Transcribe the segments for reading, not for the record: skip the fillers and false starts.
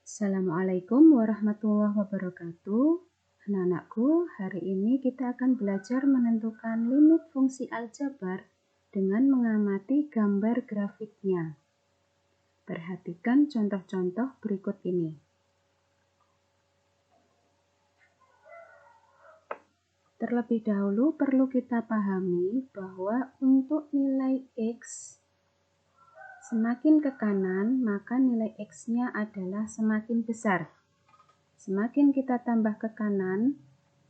Assalamualaikum warahmatullahi wabarakatuh. Anak-anakku, hari ini kita akan belajar menentukan limit fungsi aljabar dengan mengamati gambar grafiknya. Perhatikan contoh-contoh berikut ini. Terlebih dahulu perlu kita pahami bahwa untuk nilai X semakin ke kanan, maka nilai X-nya adalah semakin besar. Semakin kita tambah ke kanan,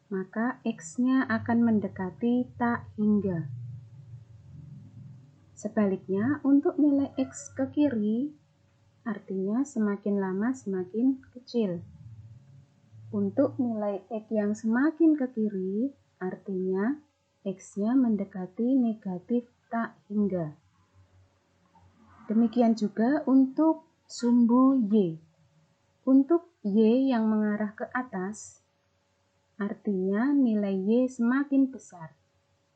maka X-nya akan mendekati tak hingga. Sebaliknya, untuk nilai X ke kiri, artinya semakin lama semakin kecil. Untuk nilai X yang semakin ke kiri, artinya X-nya mendekati negatif tak hingga. Demikian juga untuk sumbu Y. Untuk Y yang mengarah ke atas, artinya nilai Y semakin besar.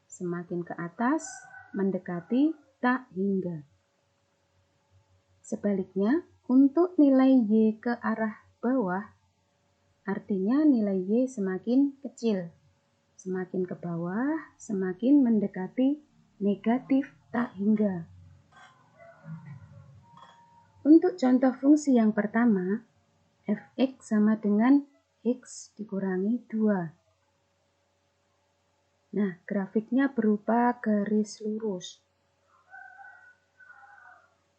Semakin ke atas, mendekati tak hingga. Sebaliknya, untuk nilai Y ke arah bawah, artinya nilai Y semakin kecil. Semakin ke bawah, semakin mendekati negatif tak hingga. Untuk contoh fungsi yang pertama, f(x) sama dengan x dikurangi 2. Nah, grafiknya berupa garis lurus.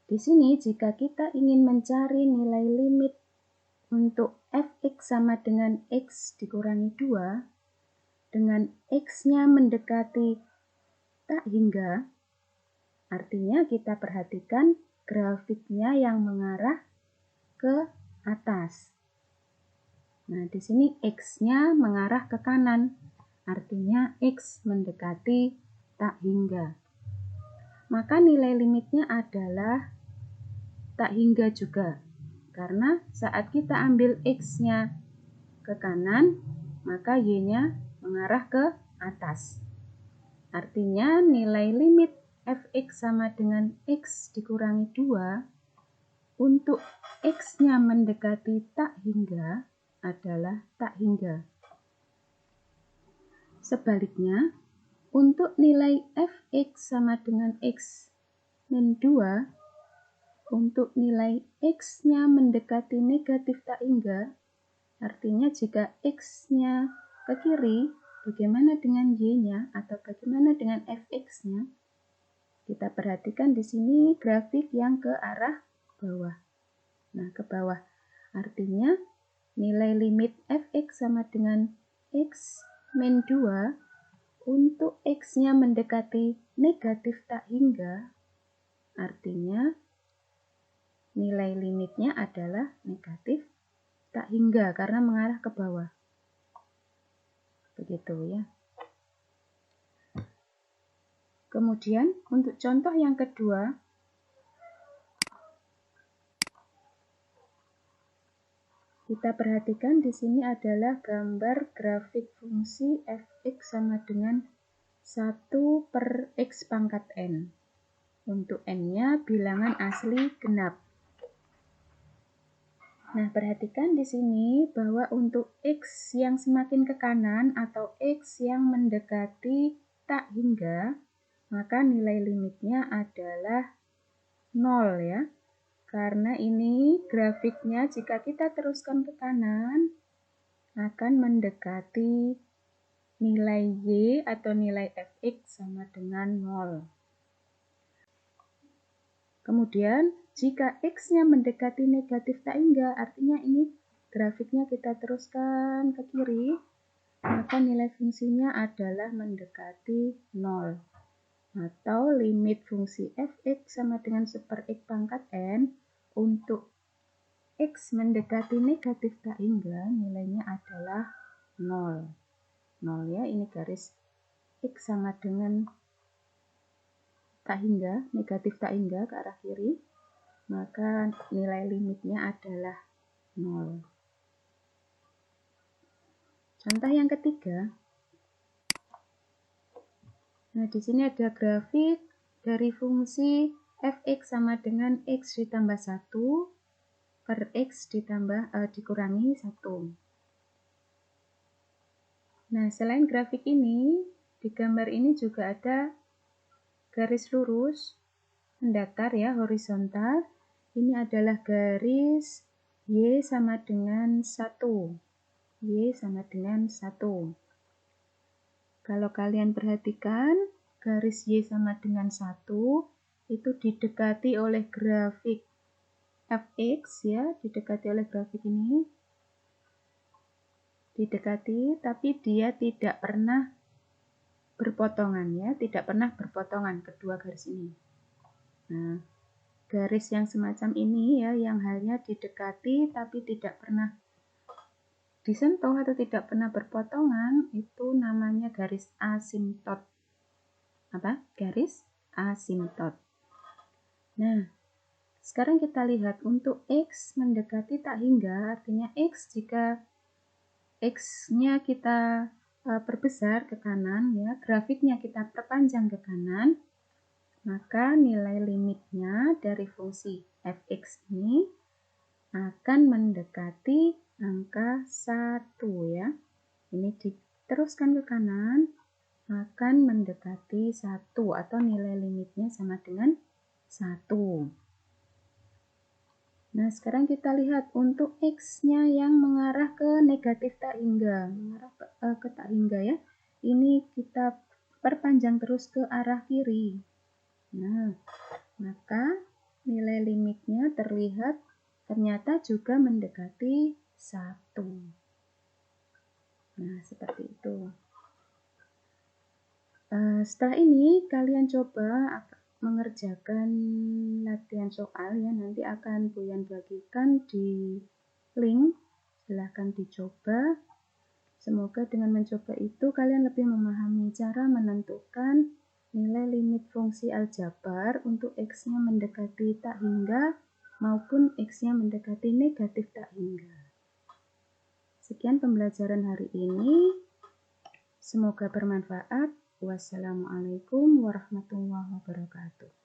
Di sini, jika kita ingin mencari nilai limit untuk f(x) sama dengan x dikurangi 2, dengan x-nya mendekati tak hingga, artinya kita perhatikan grafiknya yang mengarah ke atas. Nah, di sini X-nya mengarah ke kanan, artinya X mendekati tak hingga. Maka nilai limitnya adalah tak hingga juga, karena saat kita ambil X-nya ke kanan, maka Y-nya mengarah ke atas. Artinya nilai limit f(x) sama dengan x dikurangi 2 untuk x-nya mendekati tak hingga adalah tak hingga. Sebaliknya, untuk nilai f(x) sama dengan x min 2, untuk nilai x-nya mendekati negatif tak hingga, artinya jika x-nya ke kiri, bagaimana dengan y-nya atau bagaimana dengan f(x)-nya? Kita perhatikan di sini grafik yang ke arah bawah. Nah, ke bawah. Artinya nilai limit f(x) sama dengan x min 2 untuk x-nya mendekati negatif tak hingga, artinya nilai limitnya adalah negatif tak hingga karena mengarah ke bawah. Begitu ya. Kemudian untuk contoh yang kedua, kita perhatikan di sini adalah gambar grafik fungsi f(x) sama dengan 1/x pangkat n. Untuk n-nya bilangan asli genap. Nah, perhatikan di sini bahwa untuk x yang semakin ke kanan atau x yang mendekati tak hingga, maka nilai limitnya adalah 0 ya. Karena ini grafiknya jika kita teruskan ke kanan akan mendekati nilai y atau nilai f(x) sama dengan 0. Kemudian jika x-nya mendekati negatif tak hingga, artinya ini grafiknya kita teruskan ke kiri, maka nilai fungsinya adalah mendekati 0. Atau limit fungsi f(x) sama dengan 1/x pangkat n untuk x mendekati negatif tak hingga, nilainya adalah 0. 0 ya, ini garis x sama dengan tak hingga, negatif tak hingga ke arah kiri, maka nilai limitnya adalah 0. Contoh yang ketiga. Nah, di sini ada grafik dari fungsi f(x) sama dengan x ditambah 1 per X dikurangi 1. Nah, selain grafik ini, di gambar ini juga ada garis lurus mendatar ya, horizontal. Ini adalah garis Y sama dengan 1. Y sama dengan 1. Kalau kalian perhatikan, garis Y sama dengan 1 itu didekati oleh grafik fx ya, didekati oleh grafik ini. Didekati, tapi dia tidak pernah berpotongan ya, tidak pernah berpotongan kedua garis ini. Nah, garis yang semacam ini ya, yang hanya didekati tapi tidak pernah disentuh atau tidak pernah berpotongan, itu namanya garis asimtot. Apa? Garis asimtot. Nah, sekarang kita lihat untuk X mendekati tak hingga, artinya X jika X-nya kita perbesar ke kanan ya, grafiknya kita perpanjang ke kanan, maka nilai limitnya dari fungsi fx ini akan mendekati angka 1 ya. Ini diteruskan ke kanan, akan mendekati 1 atau nilai limitnya sama dengan 1. Nah, sekarang kita lihat untuk X-nya yang mengarah ke negatif tak hingga, mengarah ke tak hingga ya. Ini kita perpanjang terus ke arah kiri. Nah, maka nilai limitnya terlihat ternyata juga mendekati 1. Nah, seperti itu. Setelah ini kalian coba mengerjakan latihan soal ya, nanti akan Buyan bagikan di link, silahkan dicoba. Semoga dengan mencoba itu kalian lebih memahami cara menentukan nilai limit fungsi aljabar untuk X-nya mendekati tak hingga maupun X-nya mendekati negatif tak hingga. Sekian pembelajaran hari ini, semoga bermanfaat. Wassalamualaikum warahmatullahi wabarakatuh.